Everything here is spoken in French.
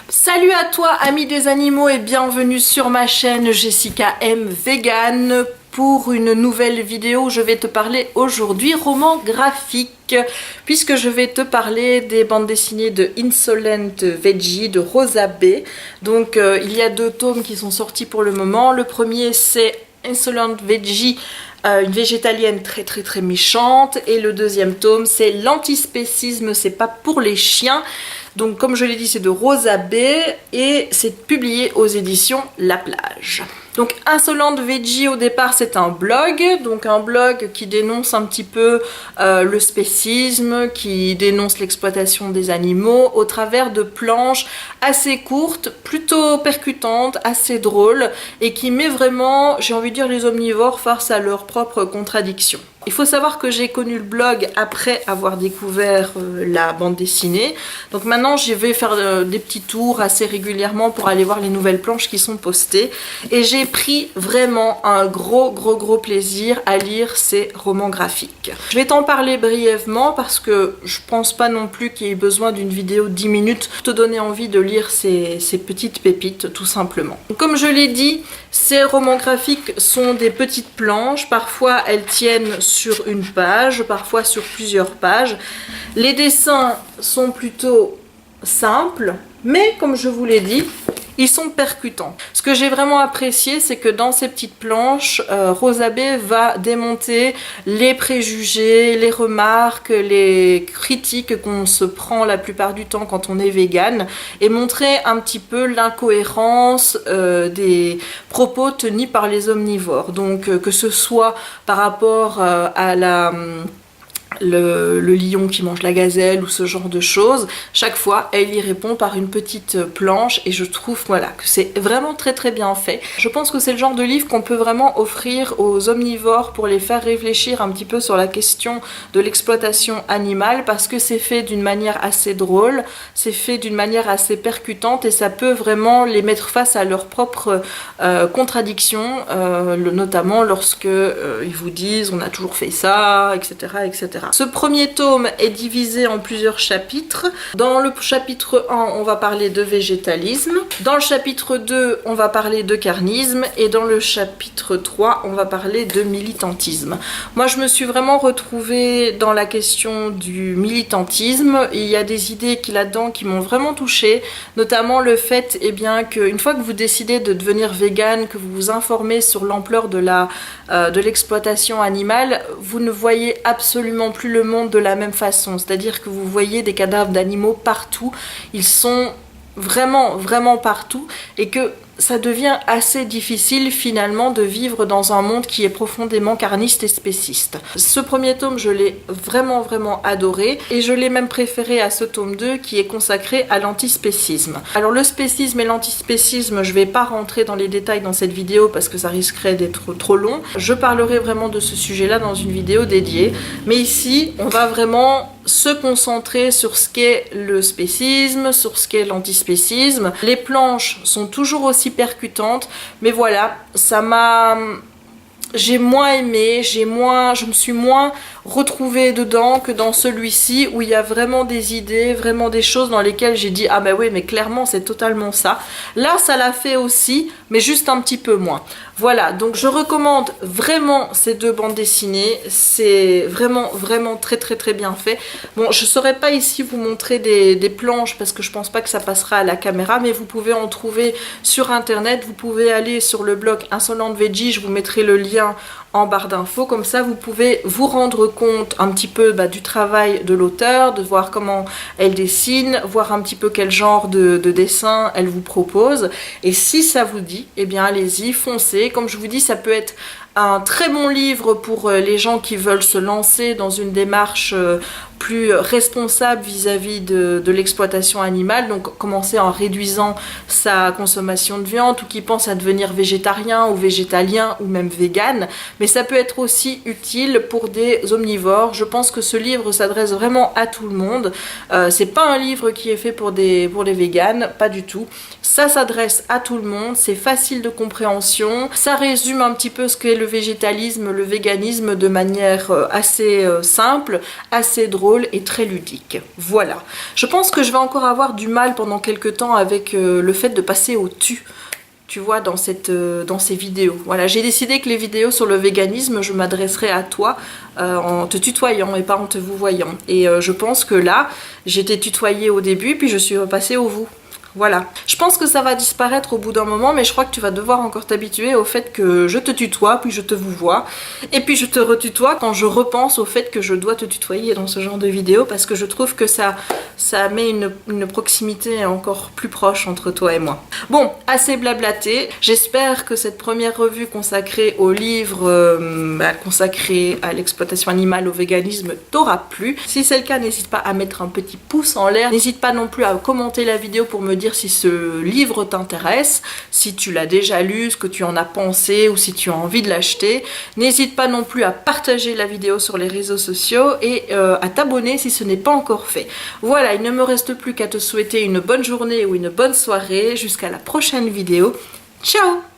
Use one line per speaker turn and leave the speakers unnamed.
Salut à toi amis des animaux et bienvenue sur ma chaîne Jessica M Vegan pour une nouvelle vidéo où je vais te parler aujourd'hui roman graphique puisque je vais te parler des bandes dessinées de Insolent Veggie de Rosa B. Donc il y a deux tomes qui sont sortis pour le moment. Le premier c'est Insolent Veggie, une végétalienne très méchante, et le deuxième tome c'est l'antispécisme, c'est pas pour les chiens. Donc comme je l'ai dit, c'est de Rosa B et c'est publié aux éditions La Plage. Donc Insolent Veggie au départ c'est un blog, donc un blog qui dénonce un petit peu le spécisme, qui dénonce l'exploitation des animaux au travers de planches assez courtes, plutôt percutantes, assez drôles et qui met vraiment, j'ai envie de dire, les omnivores face à leurs propres contradictions. Il faut savoir que j'ai connu le blog après avoir découvert la bande dessinée. Donc maintenant je vais faire des petits tours assez régulièrement pour aller voir les nouvelles planches qui sont postées. Et j'ai pris vraiment un gros plaisir à lire ces romans graphiques. Je vais t'en parler brièvement parce que je pense pas non plus qu'il y ait besoin d'une vidéo de 10 minutes pour te donner envie de lire ces petites pépites tout simplement. Comme je l'ai dit, ces romans graphiques sont des petites planches. Parfois elles tiennent sur une page, parfois sur plusieurs pages. Les dessins sont plutôt simples, mais comme je vous l'ai dit, ils sont percutants. Ce que j'ai vraiment apprécié, c'est que dans ces petites planches, Rosa B va démonter les préjugés, les remarques, les critiques qu'on se prend la plupart du temps quand on est vegan et montrer un petit peu l'incohérence des propos tenus par les omnivores. Donc que ce soit par rapport à le lion qui mange la gazelle ou ce genre de choses, chaque fois elle y répond par une petite planche et je trouve voilà que c'est vraiment très bien fait. Je pense que c'est le genre de livre qu'on peut vraiment offrir aux omnivores pour les faire réfléchir un petit peu sur la question de l'exploitation animale parce que c'est fait d'une manière assez drôle, c'est fait d'une manière assez percutante et ça peut vraiment les mettre face à leurs propres contradictions, notamment lorsque ils vous disent on a toujours fait ça, etc. Ce premier tome est divisé en plusieurs chapitres. Dans le chapitre 1, on va parler de végétalisme. Dans le chapitre 2, on va parler de carnisme. Et dans le chapitre 3, on va parler de militantisme. Moi, je me suis vraiment retrouvée dans la question du militantisme. Il y a des idées là-dedans qui m'ont vraiment touchée, notamment le fait qu'une fois que vous décidez de devenir vegan, que vous vous informez sur l'ampleur de l'exploitation animale, vous ne voyez absolument plus le monde de la même façon, c'est-à-dire que vous voyez des cadavres d'animaux partout, ils sont vraiment partout et que ça devient assez difficile finalement de vivre dans un monde qui est profondément carniste et spéciste. Ce premier tome, je l'ai vraiment adoré et je l'ai même préféré à ce tome 2 qui est consacré à l'antispécisme. Alors le spécisme et l'antispécisme, je vais pas rentrer dans les détails dans cette vidéo parce que ça risquerait d'être trop long. Je parlerai vraiment de ce sujet-là dans une vidéo dédiée. Mais ici, on va vraiment se concentrer sur ce qu'est le spécisme, sur ce qu'est l'antispécisme. Les planches sont toujours aussi percutantes, mais voilà, j'ai moins aimé, je me suis moins retrouvée dedans que dans celui-ci où il y a vraiment des idées, vraiment des choses dans lesquelles j'ai dit ah ben oui mais clairement c'est totalement ça. Là ça l'a fait aussi mais juste un petit peu moins. Voilà, donc je recommande vraiment ces deux bandes dessinées, c'est vraiment très bien fait. Bon, je saurais pas ici vous montrer des planches parce que je pense pas que ça passera à la caméra, mais vous pouvez en trouver sur internet, vous pouvez aller sur le blog Insolent Veggie, je vous mettrai le lien en barre d'infos, comme ça vous pouvez vous rendre compte un petit peu du travail de l'auteur, de voir comment elle dessine, voir un petit peu quel genre de dessin elle vous propose, et si ça vous dit, eh bien allez-y, foncez. Comme je vous dis, ça peut être un très bon livre pour les gens qui veulent se lancer dans une démarche plus responsable vis-à-vis de l'exploitation animale, donc commencer en réduisant sa consommation de viande, ou qui pense à devenir végétarien ou végétalien ou même vegan, mais ça peut être aussi utile pour des omnivores. Je pense que ce livre s'adresse vraiment à tout le monde. C'est pas un livre qui est fait pour les véganes, pas du tout. Ça s'adresse à tout le monde, c'est facile de compréhension, ça résume un petit peu ce qu'est le végétalisme, le véganisme de manière assez simple, assez drôle, drôle et très ludique. Voilà. Je pense que je vais encore avoir du mal pendant quelques temps avec le fait de passer au tu. Tu vois, dans ces vidéos. Voilà, j'ai décidé que les vidéos sur le véganisme, je m'adresserai à toi en te tutoyant et pas en te vous voyant. Et je pense que là, j'étais tutoyée au début, puis je suis repassée au vous. Voilà. Je pense que ça va disparaître au bout d'un moment, mais je crois que tu vas devoir encore t'habituer au fait que je te tutoie, puis je te vous vois, et puis je te retutoie quand je repense au fait que je dois te tutoyer dans ce genre de vidéo, parce que je trouve que ça met une proximité encore plus proche entre toi et moi. Bon, assez blablaté. J'espère que cette première revue consacrée au livre, consacré à l'exploitation animale, au véganisme, t'aura plu. Si c'est le cas, n'hésite pas à mettre un petit pouce en l'air. N'hésite pas non plus à commenter la vidéo pour me dire si ce livre t'intéresse, si tu l'as déjà lu, ce que tu en as pensé ou si tu as envie de l'acheter. N'hésite pas non plus à partager la vidéo sur les réseaux sociaux et à t'abonner si ce n'est pas encore fait. Voilà, il ne me reste plus qu'à te souhaiter une bonne journée ou une bonne soirée. Jusqu'à la prochaine vidéo. Ciao!